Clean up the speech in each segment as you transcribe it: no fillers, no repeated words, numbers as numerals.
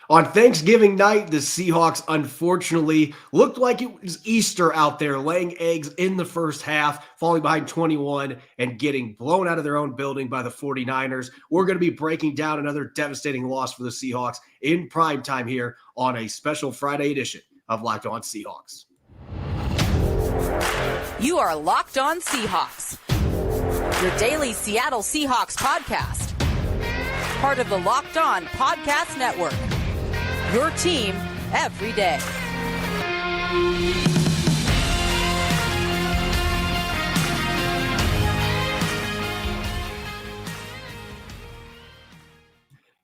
On Thanksgiving night, the Seahawks unfortunately looked like it was Easter out there, laying eggs in the first half, falling behind 21 and getting blown out of their own building by the 49ers. We're going to be breaking down another devastating loss for the Seahawks in prime time here on a special Friday edition of Locked On Seahawks. You are Locked On Seahawks, your daily Seattle Seahawks podcast. Part of the Locked On Podcast Network. Your team every day.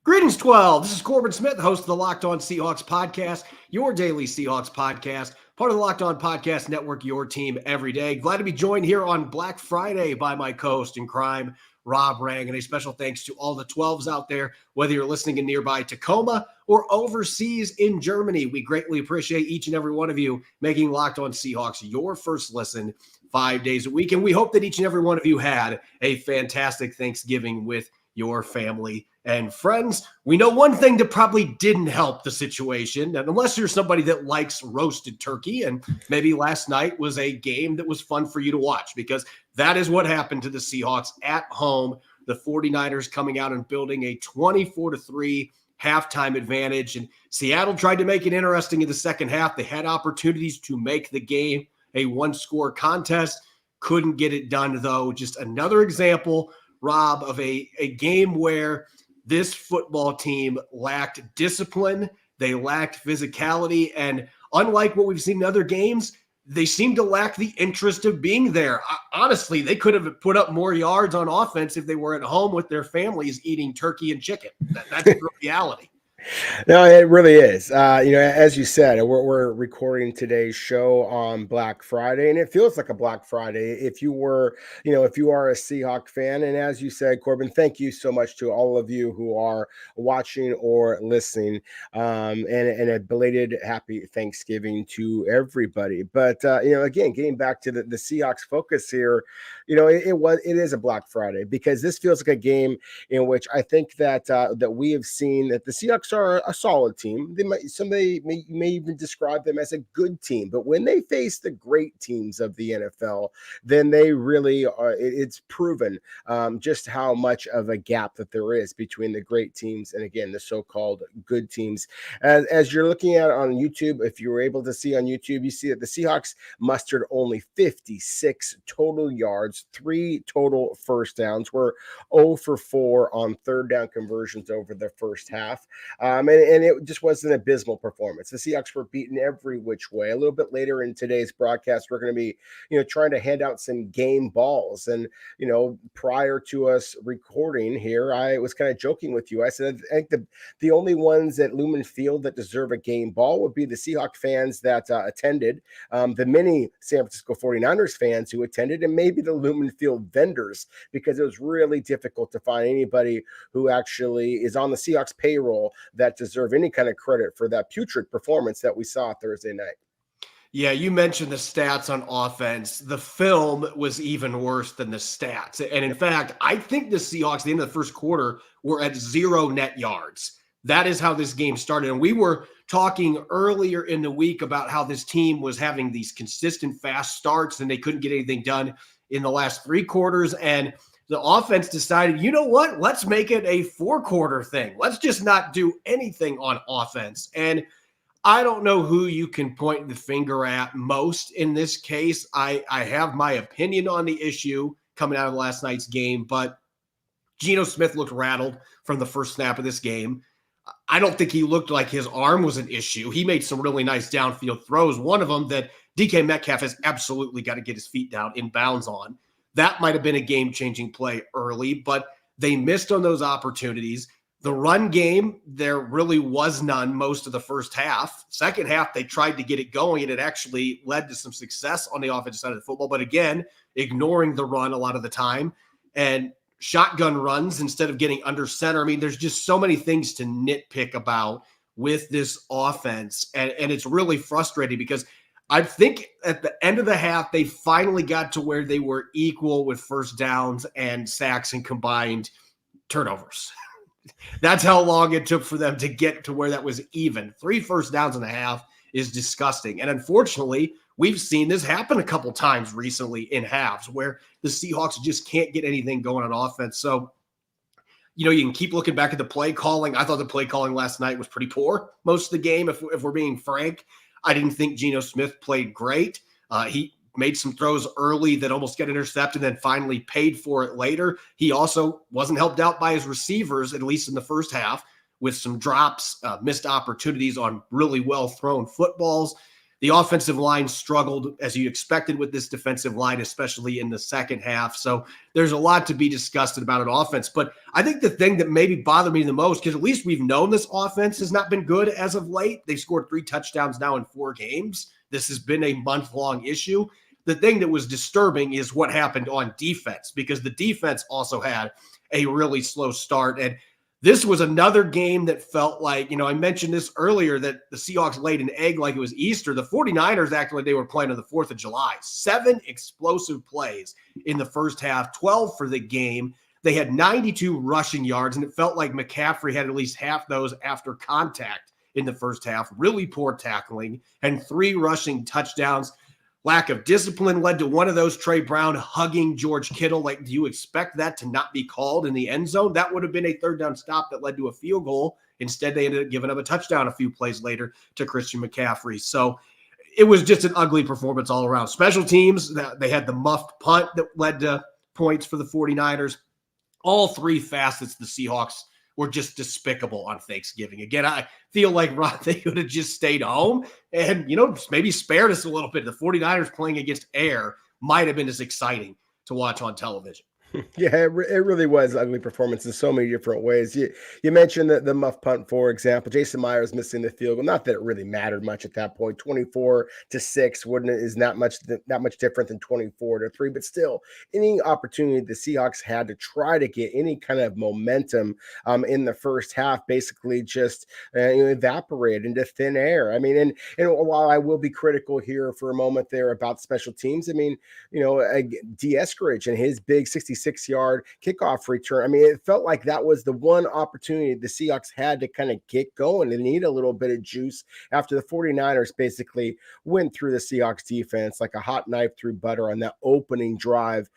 Greetings, 12. This is Corbin Smith, host of the Locked On Seahawks podcast, your daily Seahawks podcast, part of the Locked On Podcast Network, your team every day. Glad to be joined here on Black Friday by my co-host in crime, Rob Rang, and a special thanks to all the 12s out there, whether you're listening in nearby Tacoma or overseas in Germany. We greatly appreciate each and every one of you making Locked On Seahawks your first listen 5 days a week. And we hope that each and every one of you had a fantastic Thanksgiving with your family and friends. We know one thing that probably didn't help the situation, and unless you're somebody that likes roasted turkey, and maybe last night was a game that was fun for you to watch, because that is what happened to the Seahawks at home. The 49ers coming out and building a 24-3 halftime advantage, and Seattle tried to make it interesting in the second half. They had opportunities to make the game a one-score contest. Couldn't get it done, though. Just another example, Rob, of a game where this football team lacked discipline. They lacked physicality. And unlike what we've seen in other games, they seem to lack the interest of being there. Honestly, they could have put up more yards on offense if they were at home with their families eating turkey and chicken. That's the reality. No, it really is. As you said, we're recording today's show on Black Friday, and it feels like a Black Friday. If you are a Seahawk fan, and as you said, Corbin, thank you so much to all of you who are watching or listening, and a belated happy Thanksgiving to everybody. But again, getting back to the Seahawks focus here, it is a Black Friday, because this feels like a game in which I think that we have seen that the Seahawks are a solid team. Somebody may even describe them as a good team, but when they face the great teams of the NFL, then they really are. It's proven just how much of a gap that there is between the great teams and, again, the so-called good teams. As you're looking at on YouTube, if you were able to see on YouTube, you see that the Seahawks mustered only 56 total yards, 3 total first downs. We're 0 for 4 on third down conversions over the first half. And it just was an abysmal performance. The Seahawks were beaten every which way. A little bit later in today's broadcast, we're going to be, trying to hand out some game balls. And, prior to us recording here, I was kind of joking with you. I said, I think the only ones at Lumen Field that deserve a game ball would be the Seahawk fans that attended, the many San Francisco 49ers fans who attended, and maybe the Lumen Field vendors, because it was really difficult to find anybody who actually is on the Seahawks payroll that deserve any kind of credit for that putrid performance that we saw Thursday night. Yeah, you mentioned the stats on offense. The film was even worse than the stats. And in fact, I think the Seahawks at the end of the first quarter were at 0 net yards. That is how this game started. And we were talking earlier in the week about how this team was having these consistent fast starts and they couldn't get anything done in the last 3 quarters. And the offense decided, you know what? Let's make it a 4-quarter thing. Let's just not do anything on offense. And I don't know who you can point the finger at most in this case. I have my opinion on the issue coming out of last night's game, but Geno Smith looked rattled from the first snap of this game. I don't think he looked like his arm was an issue. He made some really nice downfield throws. One of them that DK Metcalf has absolutely got to get his feet down in bounds on. That might have been a game-changing play early, but they missed on those opportunities. The run game, there really was none most of the first half. Second half, they tried to get it going, and it actually led to some success on the offensive side of the football. But again, ignoring the run a lot of the time and shotgun runs instead of getting under center. I mean, there's just so many things to nitpick about with this offense, and it's really frustrating because I think at the end of the half, they finally got to where they were equal with first downs and sacks and combined turnovers. That's how long it took for them to get to where that was even. 3 first downs and a half is disgusting. And unfortunately, we've seen this happen a couple times recently in halves where the Seahawks just can't get anything going on offense. So, you can keep looking back at the play calling. I thought the play calling last night was pretty poor most of the game, if we're being frank. I didn't think Geno Smith played great. He made some throws early that almost got intercepted and then finally paid for it later. He also wasn't helped out by his receivers, at least in the first half, with some drops, missed opportunities on really well-thrown footballs. The offensive line struggled, as you expected, with this defensive line, especially in the second half. So there's a lot to be discussed about an offense. But I think the thing that maybe bothered me the most, because at least we've known this offense has not been good as of late. They've scored 3 touchdowns now in 4 games. This has been a month-long issue. The thing that was disturbing is what happened on defense, because the defense also had a really slow start. And this was another game that felt like, I mentioned this earlier, that the Seahawks laid an egg like it was Easter. The 49ers acted like they were playing on the 4th of July. 7 explosive plays in the first half, 12 for the game. They had 92 rushing yards, and it felt like McCaffrey had at least half those after contact in the first half. Really poor tackling and 3 rushing touchdowns. Lack of discipline led to one of those, Trey Brown hugging George Kittle. Like, do you expect that to not be called in the end zone? That would have been a 3rd down stop that led to a field goal. Instead, they ended up giving up a touchdown a few plays later to Christian McCaffrey. So it was just an ugly performance all around. Special teams, they had the muffed punt that led to points for the 49ers. All 3 facets the Seahawks were just despicable on Thanksgiving. Again, I feel like, Rod, they could have just stayed home and, maybe spared us a little bit. The 49ers playing against air might have been as exciting to watch on television. Yeah, it really was an ugly performance in so many different ways. You mentioned the muff punt, for example. Jason Myers missing the field goal. Not that it really mattered much at that point. 24-6 is not much different than 24-3, but still, any opportunity the Seahawks had to try to get any kind of momentum in the first half basically just evaporated into thin air. I mean, and while I will be critical here for a moment there about special teams, I mean, D. Eskridge and his big 66-yard kickoff return. I mean, it felt like that was the one opportunity the Seahawks had to kind of get going. They need a little bit of juice after the 49ers basically went through the Seahawks defense like a hot knife through butter on that opening drive.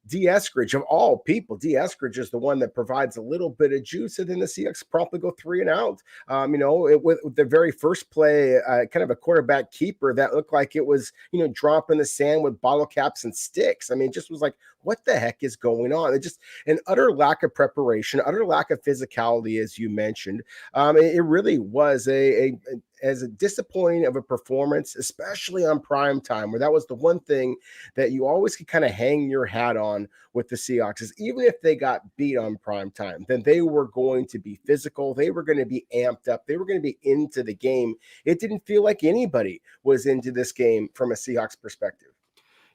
D. Eskridge, of all people, D. Eskridge is the one that provides a little bit of juice, and then the Seahawks promptly go 3 and out. With the very first play, kind of a quarterback keeper that looked like it was, drop in the sand with bottle caps and sticks. I mean, it just was like, what the heck is going on? It just an utter lack of preparation, utter lack of physicality, as you mentioned. It really was as a disappointing of a performance, especially on prime time, where that was the one thing that you always could kind of hang your hat on with the Seahawks, is even if they got beat on prime time, then they were going to be physical. They were going to be amped up. They were going to be into the game. It didn't feel like anybody was into this game from a Seahawks perspective.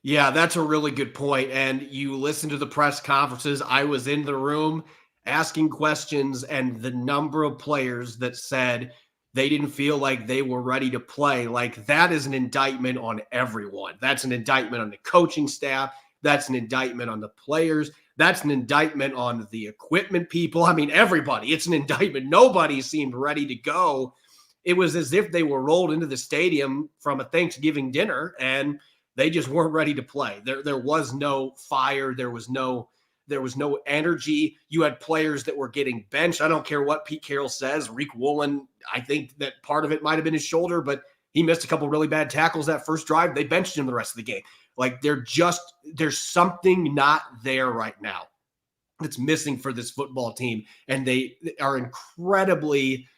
Yeah, that's a really good point. And you listen to the press conferences. I was in the room asking questions, and the number of players that said they didn't feel like they were ready to play, like, that is an indictment on everyone. That's an indictment on the coaching staff. That's an indictment on the players. That's an indictment on the equipment people. I mean, everybody. It's an indictment. Nobody seemed ready to go. It was as if they were rolled into the stadium from a Thanksgiving dinner and they just weren't ready to play. There was no fire. There was no energy. You had players that were getting benched. I don't care what Pete Carroll says. Reek Woolen, I think that part of it might have been his shoulder, but he missed a couple really bad tackles that first drive. They benched him the rest of the game. Like, there's something not there right now that's missing for this football team, and they are incredibly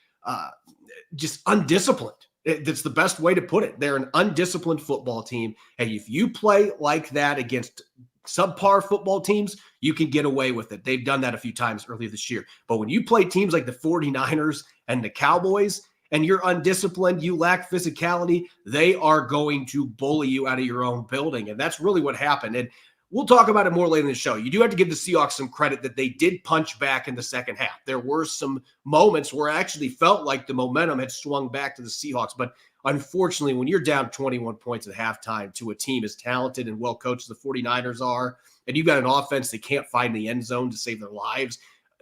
just undisciplined. That's the best way to put it. They're an undisciplined football team. And if you play like that against subpar football teams, you can get away with it. They've done that a few times earlier this year. But when you play teams like the 49ers and the Cowboys, and you're undisciplined, you lack physicality, they are going to bully you out of your own building. And that's really what happened. And we'll talk about it more later in the show. You do have to give the Seahawks some credit that they did punch back in the second half. There were some moments where it actually felt like the momentum had swung back to the Seahawks. But unfortunately, when you're down 21 points at halftime to a team as talented and well-coached as the 49ers are, and you've got an offense that can't find the end zone to save their lives,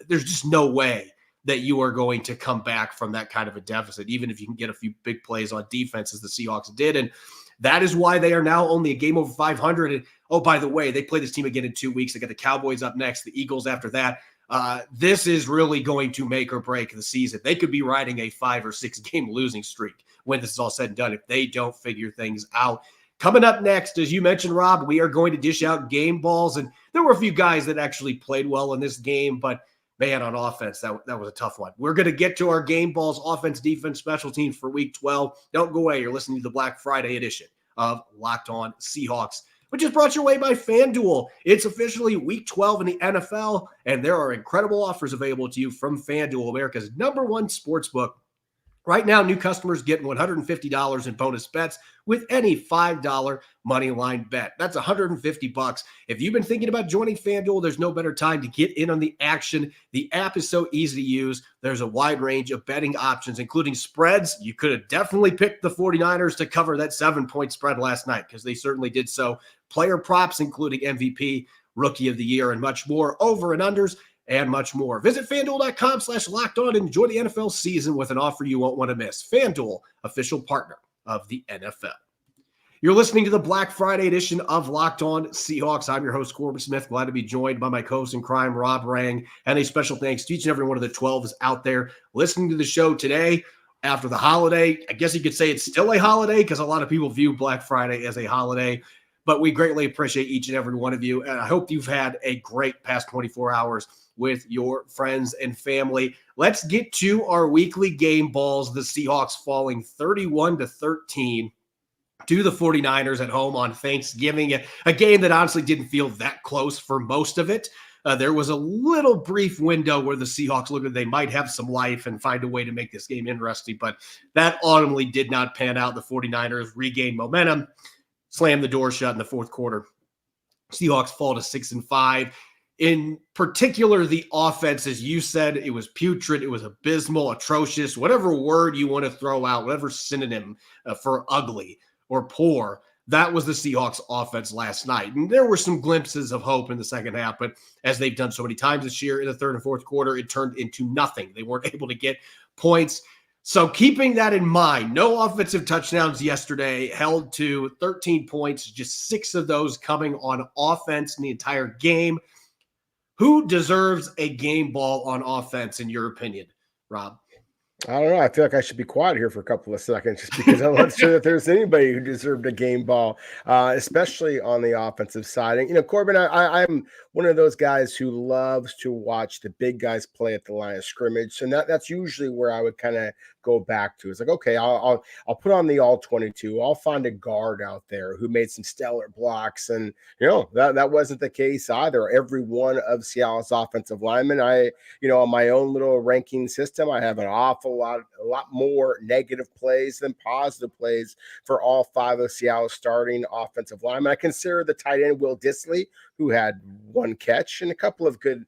there's just no way that you are going to come back from that kind of a deficit, even if you can get a few big plays on defense as the Seahawks did. And that is why they are now only a game over 500. And oh, by the way, they play this team again in 2 weeks. They got the Cowboys up next, the Eagles after that. This is really going to make or break the season. They could be riding a 5 or 6 game losing streak when this is all said and done if they don't figure things out. Coming up next, as you mentioned, Rob, we are going to dish out game balls. And there were a few guys that actually played well in this game, but man, on offense, that was a tough one. We're going to get to our game balls, offense, defense, special teams for week 12. Don't go away. You're listening to the Black Friday edition of Locked On Seahawks, which is brought your way by FanDuel. It's officially week 12 in the NFL, and there are incredible offers available to you from FanDuel, America's #1 sportsbook. Right now, new customers get $150 in bonus bets with any $5 money line bet. That's $150. If you've been thinking about joining FanDuel, there's no better time to get in on the action. The app is so easy to use. There's a wide range of betting options, including spreads. You could have definitely picked the 49ers to cover that 7-point spread last night because they certainly did so. Player props, including MVP, Rookie of the Year, and much more. Over and unders, and much more. Visit FanDuel.com/LockedOn and enjoy the NFL season with an offer you won't want to miss. FanDuel, official partner of the NFL. You're listening to the Black Friday edition of Locked On Seahawks. I'm your host, Corbin Smith. Glad to be joined by my co-host in crime, Rob Rang. And a special thanks to each and every one of the 12s out there listening to the show today after the holiday. I guess you could say it's still a holiday because a lot of people view Black Friday as a holiday. But we greatly appreciate each and every one of you. And I hope you've had a great past 24 hours with your friends and family. Let's get to our weekly game balls. The Seahawks falling 31-13 to the 49ers at home on Thanksgiving. A game that honestly didn't feel that close for most of it. There was a little brief window where the Seahawks looked like they might have some life and find a way to make this game interesting. But that ultimately did not pan out. The 49ers regained momentum, slammed the door shut in the fourth quarter. Seahawks fall to 6-5. In particular, the offense, as you said, it was putrid, it was abysmal, atrocious, whatever word you want to throw out, whatever synonym for ugly or poor. That was the Seahawks offense last night. And there were some glimpses of hope in the second half, but as they've done so many times this year in the third and fourth quarter, it turned into nothing. They weren't able to get points. So keeping that in mind, no offensive touchdowns yesterday, held to 13 points, just 6 of those coming on offense in the entire game. Who deserves a game ball on offense, in your opinion, Rob? I don't know. I feel like I should be quiet here for a couple of seconds just because I'm not sure that there's anybody who deserved a game ball, especially on the offensive side. And, Corbin, I'm one of those guys who loves to watch the big guys play at the line of scrimmage. And that's usually where I would kind of go back to. It's like, okay, I'll put on the all 22. I'll find a guard out there who made some stellar blocks. And, that wasn't the case either. Every one of Seattle's offensive linemen, on my own little ranking system, I have a lot more negative plays than positive plays for all 5 of Seattle's starting offensive linemen. I consider the tight end Will Dissly, who had 1 catch and a couple of good,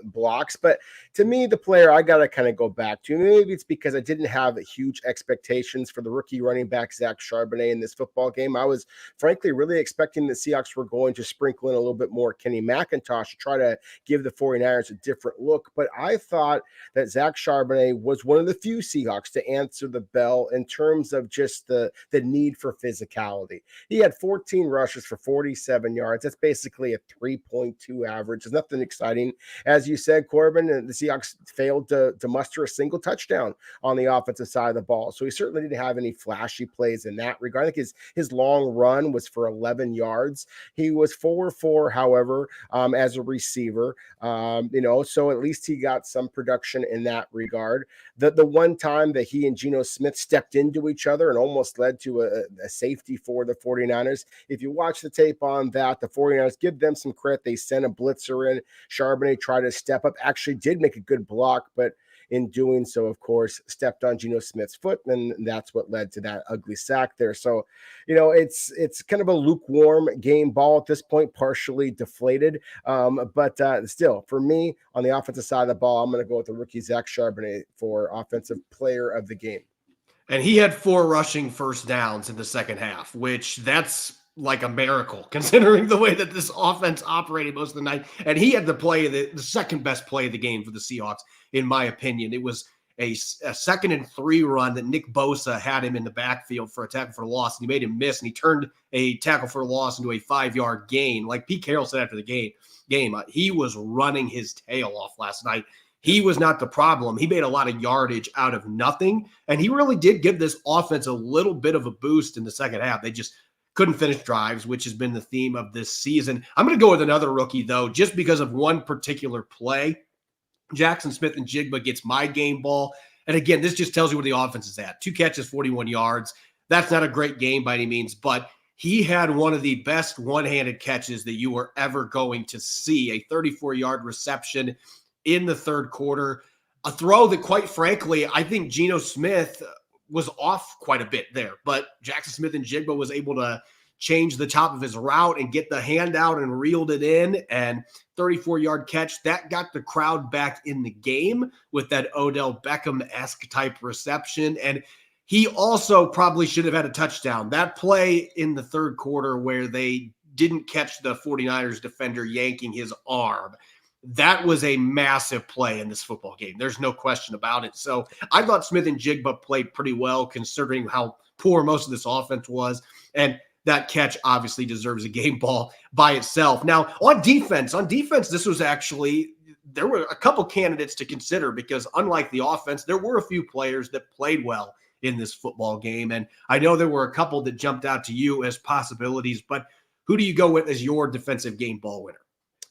blocks. But to me, the player I got to kind of go back to, maybe it's because I didn't have huge expectations for the rookie running back, Zach Charbonnet, in this football game. I was frankly really expecting the Seahawks were going to sprinkle in a little bit more Kenny McIntosh to try to give the 49ers a different look. But I thought that Zach Charbonnet was one of the few Seahawks to answer the bell in terms of just the need for physicality. He had 14 rushes for 47 yards. That's basically a 3.2 average. There's nothing exciting. As you said, Corbin, the Seahawks failed to muster a single touchdown on the offensive side of the ball. So he certainly didn't have any flashy plays in that regard. I think his long run was for 11 yards. He was 4-4, however, as a receiver. So at least he got some production in that regard. The one time that he and Geno Smith stepped into each other and almost led to a safety for the 49ers. If you watch the tape on that, the 49ers, give them some credit. They sent a blitzer in. Charbonnet tried to step up, actually did make a good block, but in doing so, of course, stepped on Geno Smith's foot, and that's what led to that ugly sack there. So, it's kind of a lukewarm game ball at this point, partially deflated. But still, for me, on the offensive side of the ball, I'm going to go with the rookie Zach Charbonnet for offensive player of the game. And he had 4 rushing first downs in the second half, which that's like a miracle considering the way that this offense operated most of the night. And he had the second best play of the game for the Seahawks, in my opinion. It was a 2nd and 3 run that Nick Bosa had him in the backfield for a tackle for loss, and he made him miss, and he turned a tackle for loss into a 5-yard gain. Like Pete Carroll said after the game, he was running his tail off last night. He was not the problem. He made a lot of yardage out of nothing, and he really did give this offense a little bit of a boost in the second half. They just couldn't finish drives, which has been the theme of this season. I'm going to go with another rookie, though, just because of one particular play. Jackson Smith-Njigba gets my game ball. And again, this just tells you where the offense is at. 2 catches, 41 yards. That's not a great game by any means, but he had one of the best one-handed catches that you were ever going to see. A 34-yard reception in the third quarter. A throw that, quite frankly, I think Geno Smith was off quite a bit there. But Jackson Smith-Njigba was able to change the top of his route and get the hand out and reeled it in, and 34-yard catch. That got the crowd back in the game with that Odell Beckham-esque type reception. And he also probably should have had a touchdown. That play in the third quarter where they didn't catch the 49ers defender yanking his arm, that was a massive play in this football game. There's no question about it. So I thought Smith-Njigba played pretty well considering how poor most of this offense was. And that catch obviously deserves a game ball by itself. Now, on defense, this was actually, there were a couple candidates to consider because unlike the offense, there were a few players that played well in this football game. And I know there were a couple that jumped out to you as possibilities, but who do you go with as your defensive game ball winner?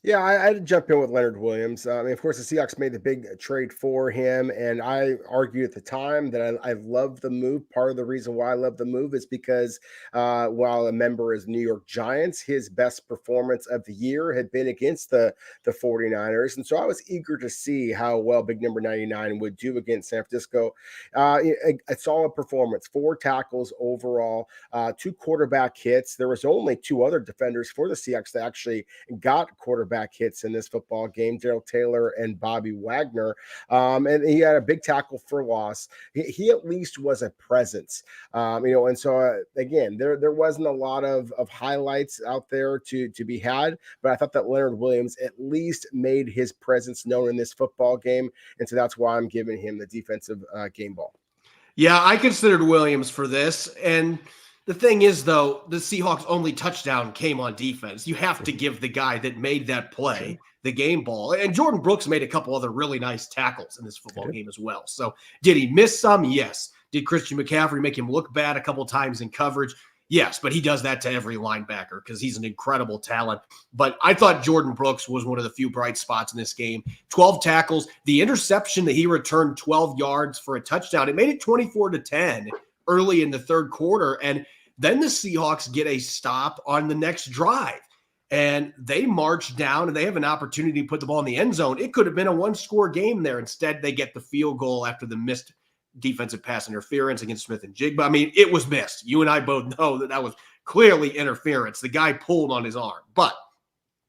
Yeah, I had to jump in with Leonard Williams. Of course, the Seahawks made the big trade for him, and I argued at the time that I love the move. Part of the reason why I love the move is because while a member is New York Giants, his best performance of the year had been against the 49ers, and so I was eager to see how well big number 99 would do against San Francisco. A solid performance, 4 tackles overall, 2 quarterback hits. There was only 2 other defenders for the Seahawks that actually got quarterback hits in this football game, Daryl Taylor and Bobby Wagner. And he had a big tackle for loss. He at least was a presence, and so again, there wasn't a lot of highlights out there to be had, but I thought that Leonard Williams at least made his presence known in this football game. And so that's why I'm giving him the defensive game ball. Yeah, I considered Williams for this. And the thing is, though, the Seahawks' only touchdown came on defense. You have to give the guy that made that play the game ball. And Jordan Brooks made a couple other really nice tackles in this football game as well. So did he miss some? Yes. Did Christian McCaffrey make him look bad a couple times in coverage? Yes, but he does that to every linebacker because he's an incredible talent. But I thought Jordan Brooks was one of the few bright spots in this game. 12 tackles. The interception that he returned 12 yards for a touchdown, it made it 24-10 early in the third quarter. And then the Seahawks get a stop on the next drive. And they march down and they have an opportunity to put the ball in the end zone. It could have been a 1-score game there. Instead, they get the field goal after the missed defensive pass interference against Smith-Njigba. I mean, it was missed. You and I both know that was clearly interference. The guy pulled on his arm, but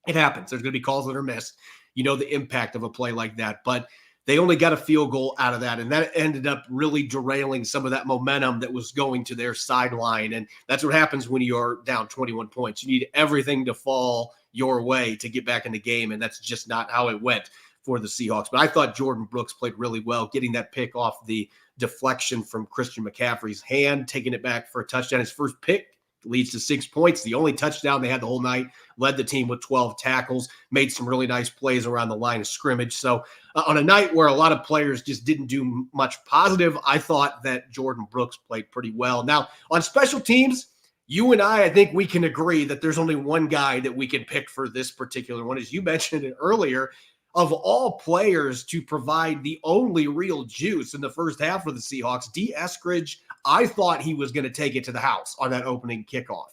it happens. There's going to be calls that are missed. You know the impact of a play like that, but they only got a field goal out of that, and that ended up really derailing some of that momentum that was going to their sideline, and that's what happens when you're down 21 points. You need everything to fall your way to get back in the game, and that's just not how it went for the Seahawks. But I thought Jordan Brooks played really well, getting that pick off the deflection from Christian McCaffrey's hand, taking it back for a touchdown. His first pick leads to 6 points. The only touchdown they had the whole night, led the team with 12 tackles, made some really nice plays around the line of scrimmage. So on a night where a lot of players just didn't do much positive, I thought that Jordan Brooks played pretty well. Now, on special teams, you and I think we can agree that there's only one guy that we can pick for this particular one. As you mentioned it earlier, of all players to provide the only real juice in the first half for the Seahawks, D. Eskridge, I thought he was going to take it to the house on that opening kickoff.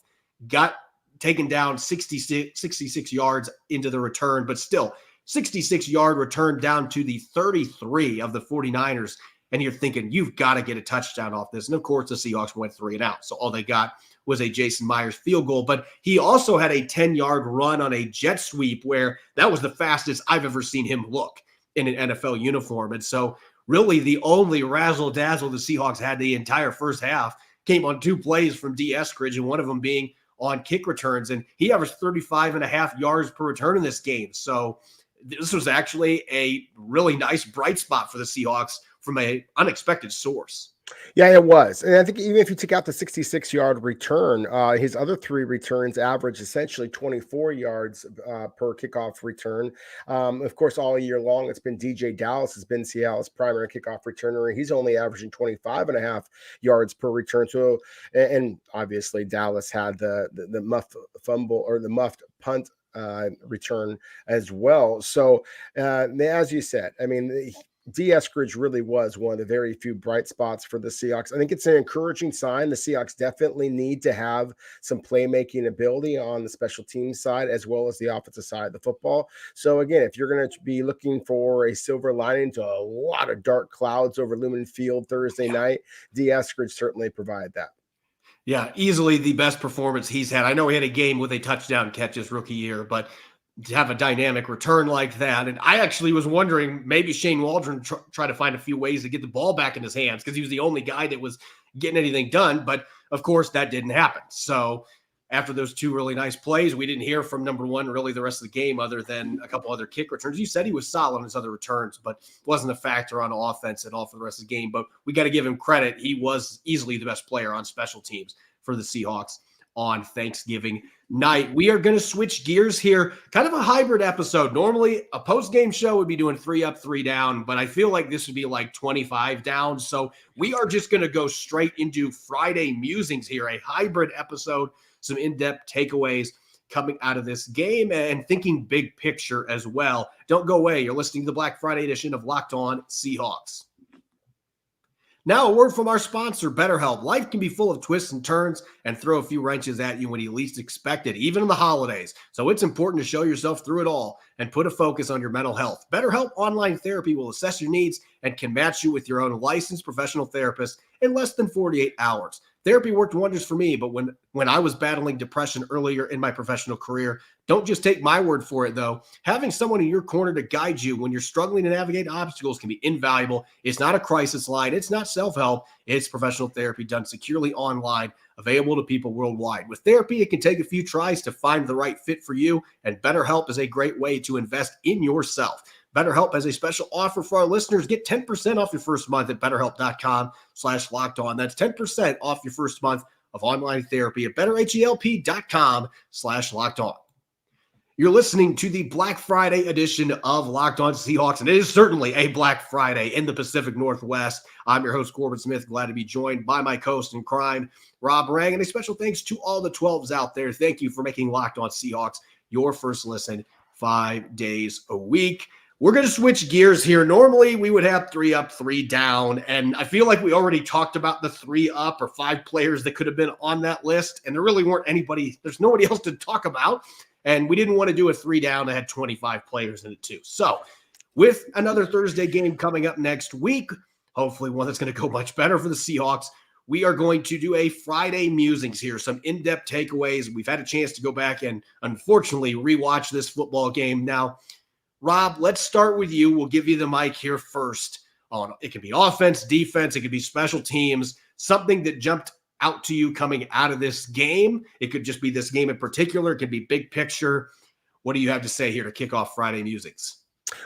Got taken down 66 yards into the return, but still 66-yard return down to the 33 of the 49ers. And you're thinking, you've got to get a touchdown off this. And of course, the Seahawks went 3 and out. So all they got was a Jason Myers field goal. But he also had a 10-yard run on a jet sweep where that was the fastest I've ever seen him look in an NFL uniform. And so really the only razzle-dazzle the Seahawks had the entire first half came on 2 plays from D. Eskridge, and one of them being on kick returns, and he averaged 35.5 yards per return in this game. So this was actually a really nice bright spot for the Seahawks from an unexpected source. Yeah, it was. And I think even if you take out the 66-yard return, his other 3 returns average essentially 24 yards per kickoff return. Of course, all year long, it's been DJ Dallas has been Seattle's primary kickoff returner. He's only averaging 25.5 yards per return. So, and obviously Dallas had the muffed fumble or the muffed punt return as well. So, as you said, I mean, D. Eskridge really was one of the very few bright spots for the Seahawks. I think it's an encouraging sign. The Seahawks definitely need to have some playmaking ability on the special teams side as well as the offensive side of the football. So again, if you're going to be looking for a silver lining to a lot of dark clouds over Lumen Field Thursday night, D. Eskridge certainly provided that. Yeah, easily the best performance he's had. I know he had a game with a touchdown catch his rookie year, but to have a dynamic return like that. And I actually was wondering, maybe Shane Waldron try to find a few ways to get the ball back in his hands because he was the only guy that was getting anything done. But of course, that didn't happen. So after those 2 really nice plays, we didn't hear from number 1 really the rest of the game other than a couple other kick returns. You said he was solid on his other returns, but wasn't a factor on offense at all for the rest of the game. But we got to give him credit. He was easily the best player on special teams for the Seahawks on Thanksgiving night. We are going to switch gears here, kind of a hybrid episode. Normally, a post-game show would be doing 3 up, 3 down, but I feel like this would be like 25 down. So we are just going to go straight into Friday musings here, a hybrid episode, some in-depth takeaways coming out of this game and thinking big picture as well. Don't go away. You're listening to the Black Friday edition of Locked On Seahawks. Now, a word from our sponsor, BetterHelp. Life can be full of twists and turns and throw a few wrenches at you when you least expect it, even in the holidays. So it's important to show yourself through it all and put a focus on your mental health. BetterHelp Online Therapy will assess your needs and can match you with your own licensed professional therapist in less than 48 hours. Therapy worked wonders for me, but when I was battling depression earlier in my professional career, don't just take my word for it, though. Having someone in your corner to guide you when you're struggling to navigate obstacles can be invaluable. It's not a crisis line. It's not self-help. It's professional therapy done securely online, available to people worldwide. With therapy, it can take a few tries to find the right fit for you, and BetterHelp is a great way to invest in yourself. BetterHelp has a special offer for our listeners. Get 10% off your first month at BetterHelp.com/LockedOn. That's 10% off your first month of online therapy at BetterHelp.com/LockedOn. You're listening to the Black Friday edition of Locked On Seahawks, and it is certainly a Black Friday in the Pacific Northwest. I'm your host, Corbin Smith. Glad to be joined by my co-host in crime, Rob Rang, and a special thanks to all the 12s out there. Thank you for making Locked On Seahawks your first listen 5 days a week. We're going to switch gears here. Normally, we would have 3 up, 3 down, and I feel like we already talked about the 3 up or 5 players that could have been on that list, and there really weren't anybody. There's nobody else to talk about, and we didn't want to do a 3 down that had 25 players in it too. So with another Thursday game coming up next week, hopefully one that's going to go much better for the Seahawks, we are going to do a Friday musings here, some in-depth takeaways. We've had a chance to go back and unfortunately rewatch this football game. Now, Rob, let's start with you. We'll give you the mic here first. It could be offense, defense, it could be special teams, something that jumped out to you coming out of this game. It could just be this game in particular. It could be big picture. What do you have to say here to kick off Friday musings?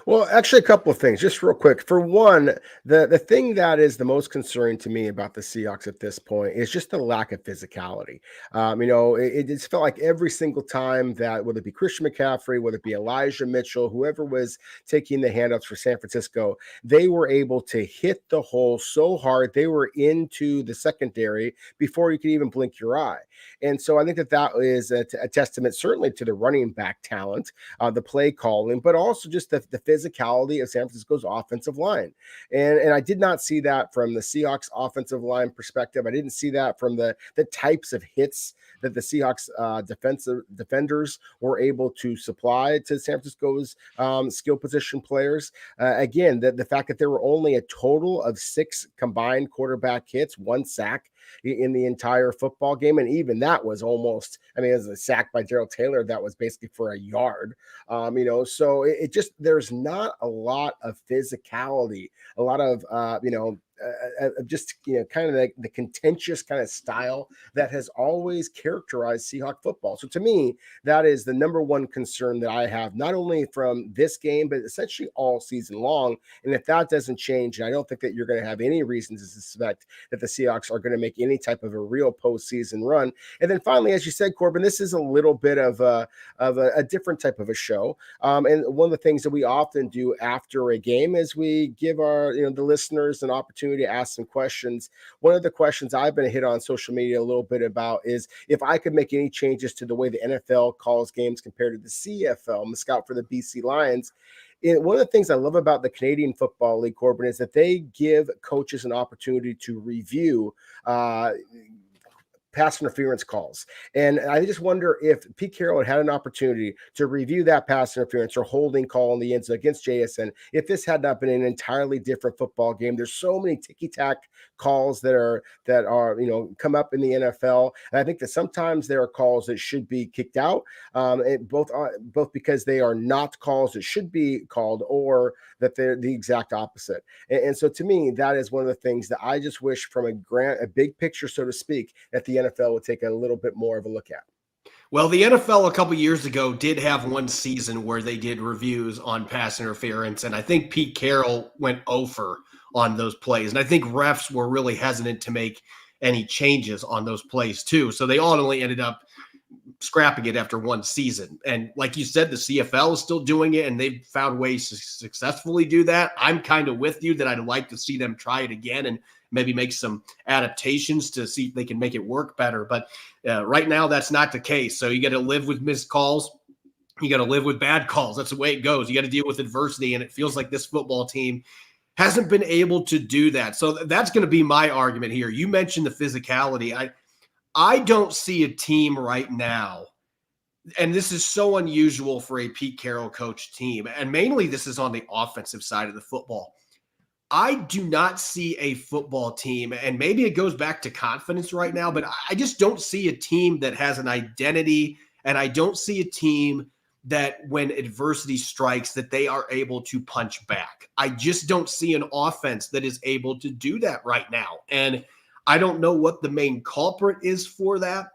Well, actually, a couple of things, just real quick. For one, the thing that is the most concerning to me about the Seahawks at this point is just the lack of physicality. It just felt like every single time that, whether it be Christian McCaffrey, whether it be Elijah Mitchell, whoever was taking the handouts for San Francisco, they were able to hit the hole so hard they were into the secondary before you could even blink your eye. And so I think that is a testament certainly to the running back talent, the play calling, but also just the physicality of San Francisco's offensive line. And I did not see that from the Seahawks offensive line perspective. I didn't see that from the types of hits that the Seahawks defenders were able to supply to San Francisco's skill position players. Again, the fact that there were only a total of 6 combined quarterback hits, 1 sack in the entire football game. And even that was almost, as a sack by Darrell Taylor, that was basically for a yard. So it just, there's not a lot of physicality, a lot of, just, kind of the contentious kind of style that has always characterized Seahawk football. So to me, that is the number one concern that I have, not only from this game, but essentially all season long. And if that doesn't change, and I don't think that you're going to have any reason to suspect that the Seahawks are going to make any type of a real postseason run. And then finally, as you said, Corbin, this is a little bit of a different type of a show. And one of the things that we often do after a game is we give our, the listeners an opportunity to ask some questions. One of the questions I've been hit on social media a little bit about is if I could make any changes to the way the NFL calls games compared to the CFL. I'm a scout for the BC Lions. One of the things I love about the Canadian Football League, Corbin, is that they give coaches an opportunity to review pass interference calls. And I just wonder if Pete Carroll had an opportunity to review that pass interference or holding call in the end zone against JSN, if this had not been an entirely different football game. There's so many ticky-tack calls that are come up in the NFL. And I think that sometimes there are calls that should be kicked out, both because they are not calls that should be called, or that they're the exact opposite. And so to me, that is one of the things that I just wish from a big picture, so to speak, that the NFL would take a little bit more of a look at. Well, the NFL a couple years ago did have one season where they did reviews on pass interference, and I think Pete Carroll went over on those plays. And I think refs were really hesitant to make any changes on those plays too. So they ultimately ended up scrapping it after one season. And like you said, the CFL is still doing it, and they've found ways to successfully do that. I'm kind of with you that I'd like to see them try it again and maybe make some adaptations to see if they can make it work better. But right now, that's not the case. So you got to live with missed calls. You got to live with bad calls. That's the way it goes. You got to deal with adversity. And it feels like this football team hasn't been able to do that. So that's going to be my argument here. You mentioned the physicality. I don't see a team right now, and this is so unusual for a Pete Carroll coach team, and mainly this is on the offensive side of the football. I do not see a football team, and maybe it goes back to confidence right now, but I just don't see a team that has an identity, and I don't see a team that when adversity strikes that they are able to punch back. I just don't see an offense that is able to do that right now. And I don't know what the main culprit is for that.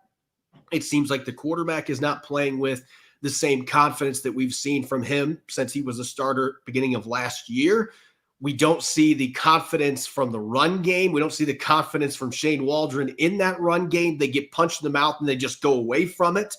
It seems like the quarterback is not playing with the same confidence that we've seen from him since he was a starter beginning of last year. We don't see the confidence from the run game. We don't see the confidence from Shane Waldron in that run game. They get punched in the mouth and they just go away from it.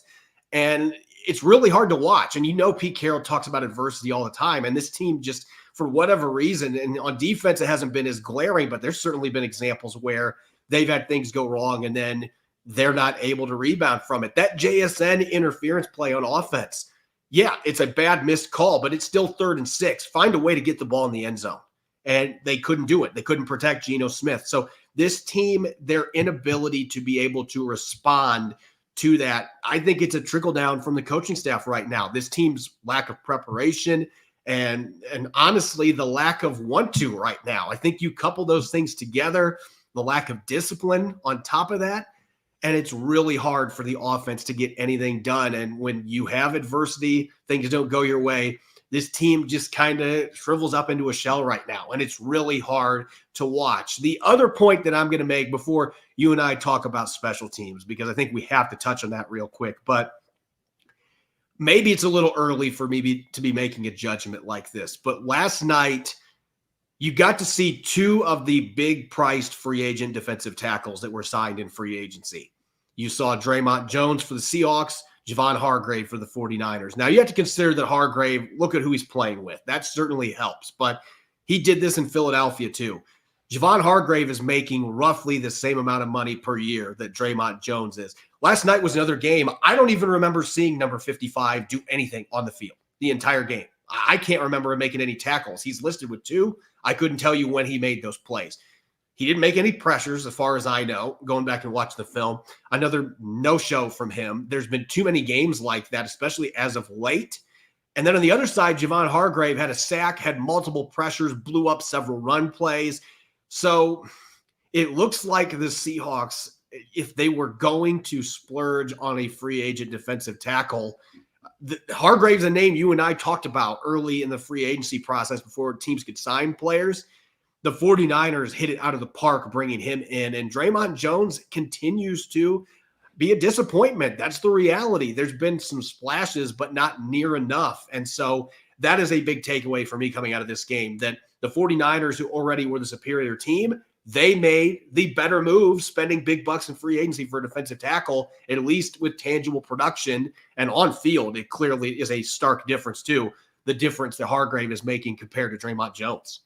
And it's really hard to watch. And Pete Carroll talks about adversity all the time. And this team just, for whatever reason, and on defense, it hasn't been as glaring, but there's certainly been examples where they've had things go wrong and then they're not able to rebound from it. That JSN interference play on offense, yeah, it's a bad missed call, but it's still 3rd and 6. Find a way to get the ball in the end zone. And they couldn't do it. They couldn't protect Geno Smith. So this team, their inability to be able to respond to that, I think it's a trickle down from the coaching staff right now. This team's lack of preparation and honestly, the lack of want to right now. I think you couple those things together, the lack of discipline on top of that, and it's really hard for the offense to get anything done. And when you have adversity, things don't go your way, this team just kind of shrivels up into a shell right now, and it's really hard to watch. The other point that I'm going to make before you and I talk about special teams, because I think we have to touch on that real quick, but maybe it's a little early for me to be making a judgment like this. But last night, you got to see 2 of the big-priced free agent defensive tackles that were signed in free agency. You saw Draymond Jones for the Seahawks, Javon Hargrave for the 49ers. Now, you have to consider that Hargrave, look at who he's playing with. That certainly helps, but he did this in Philadelphia too. Javon Hargrave is making roughly the same amount of money per year that Draymond Jones is. Last night was another game. I don't even remember seeing number 55 do anything on the field the entire game. I can't remember him making any tackles. He's listed with 2. I couldn't tell you when he made those plays. He didn't make any pressures, as far as I know, going back and watching the film. Another no-show from him. There's been too many games like that, especially as of late. And then on the other side, Javon Hargrave had a sack, had multiple pressures, blew up several run plays. So it looks like the Seahawks, if they were going to splurge on a free agent defensive tackle, Hargrave's a name you and I talked about early in the free agency process before teams could sign players. the 49ers hit it out of the park bringing him in, and Draymond Jones continues to be a disappointment. That's the reality. There's been some splashes, but not near enough. And so that is a big takeaway for me coming out of this game, that the 49ers, who already were the superior team, they made the better move, spending big bucks in free agency for a defensive tackle, at least with tangible production. And on field, it clearly is a stark difference too, the difference that Hargrave is making compared to Draymond Jones.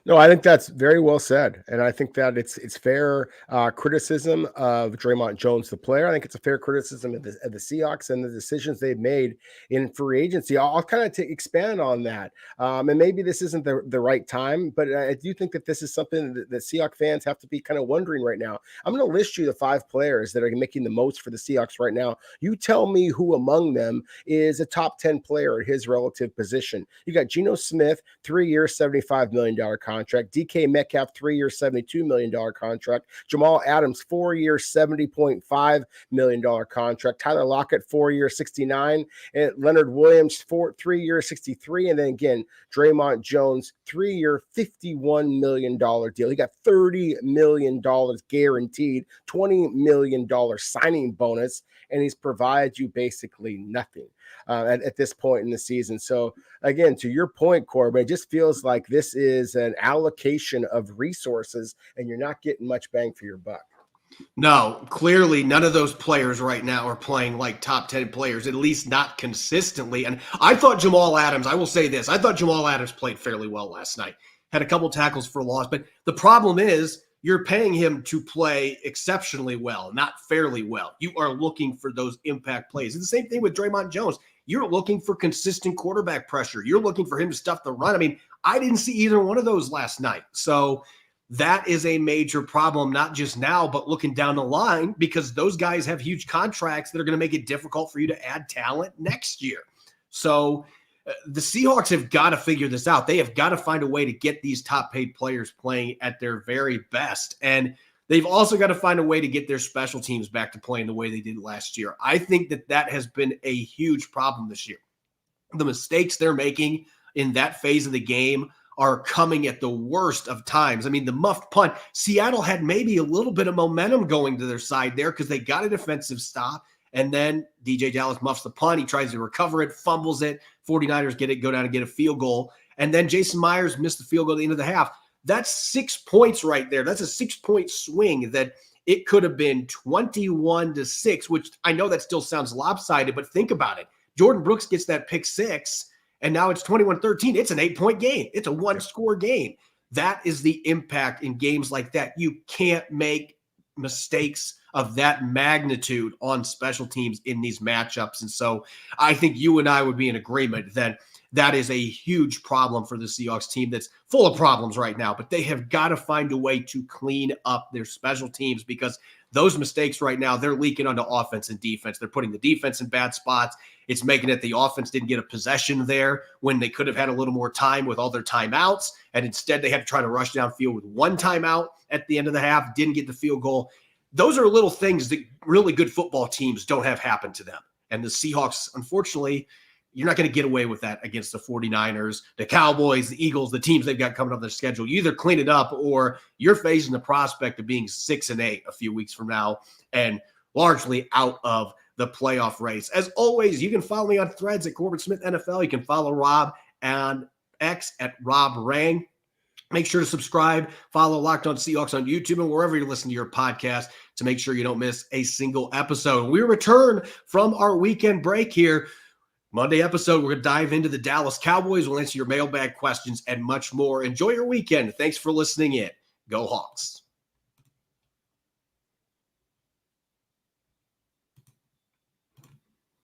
No, I think that's very well said, and I think that it's fair criticism of Draymond Jones, the player. I think it's a fair criticism of the Seahawks and the decisions they've made in free agency. I'll kind of expand on that, and maybe this isn't the right time, but I do think that this is something that Seahawks fans have to be kind of wondering right now. I'm going to list you the 5 players that are making the most for the Seahawks right now. You tell me who among them is a top 10 player at his relative position. You got Geno Smith, 3 years, $75 million contract. DK Metcalf, 3 years, $72 million contract. Jamal Adams, 4 years, $70.5 million contract. Tyler Lockett, 4 years, $69. And Leonard Williams, 3 years, $63. And then again, Draymond Jones, 3 year, $51 million deal. He got $30 million guaranteed, $20 million signing bonus, and he's provided you basically nothing at this point in the season. So again, to your point, Corbin, it just feels like this is an allocation of resources and you're not getting much bang for your buck. No, clearly none of those players right now are playing like top 10 players, at least not consistently. And I thought Jamal Adams, I will say this, I thought Jamal Adams played fairly well last night. Had a couple tackles for loss, but the problem is you're paying him to play exceptionally well, not fairly well. You are looking for those impact plays. It's the same thing with Draymond Jones. You're looking for consistent quarterback pressure. You're looking for him to stuff the run. I mean, I didn't see either one of those last night. So that is a major problem, not just now, but looking down the line, because those guys have huge contracts that are going to make it difficult for you to add talent next year. So the Seahawks have got to figure this out. They have got to find a way to get these top paid players playing at their very best. And they've also got to find a way to get their special teams back to playing the way they did last year. I think that has been a huge problem this year. The mistakes they're making in that phase of the game are coming at the worst of times. I mean, the muffed punt, Seattle had maybe a little bit of momentum going to their side there because they got a defensive stop, and then DJ Dallas muffs the punt. He tries to recover it, fumbles it. 49ers go down and get a field goal. And then Jason Myers missed the field goal at the end of the half. That's 6 points right there. That's a 6-point swing that it could have been 21-6, which I know that still sounds lopsided, but think about it. Jordan Brooks gets that pick 6, and now it's 21-13. It's an 8-point game. It's a 1-score game. That is the impact in games like that. You can't make mistakes of that magnitude on special teams in these matchups. And so I think you and I would be in agreement that that is a huge problem for the Seahawks team that's full of problems right now, but they have got to find a way to clean up their special teams, because those mistakes right now, they're leaking onto offense and defense. They're putting the defense in bad spots. It's making it the offense didn't get a possession there when they could have had a little more time with all their timeouts. And instead they had to try to rush downfield with one timeout at the end of the half, didn't get the field goal. Those are little things that really good football teams don't have happen to them. And the Seahawks, unfortunately, you're not going to get away with that against the 49ers, the Cowboys, the Eagles, the teams they've got coming up their schedule. You either clean it up or you're facing the prospect of being 6-8 a few weeks from now and largely out of the playoff race. As always, you can follow me on Threads at Corbin Smith NFL. You can follow Rob on X at Rob Rang. Make sure to subscribe, follow Locked On Seahawks on YouTube and wherever you listen to your podcast to make sure you don't miss a single episode. We return from our weekend break here. Monday episode, we're going to dive into the Dallas Cowboys. We'll answer your mailbag questions and much more. Enjoy your weekend. Thanks for listening in. Go Hawks.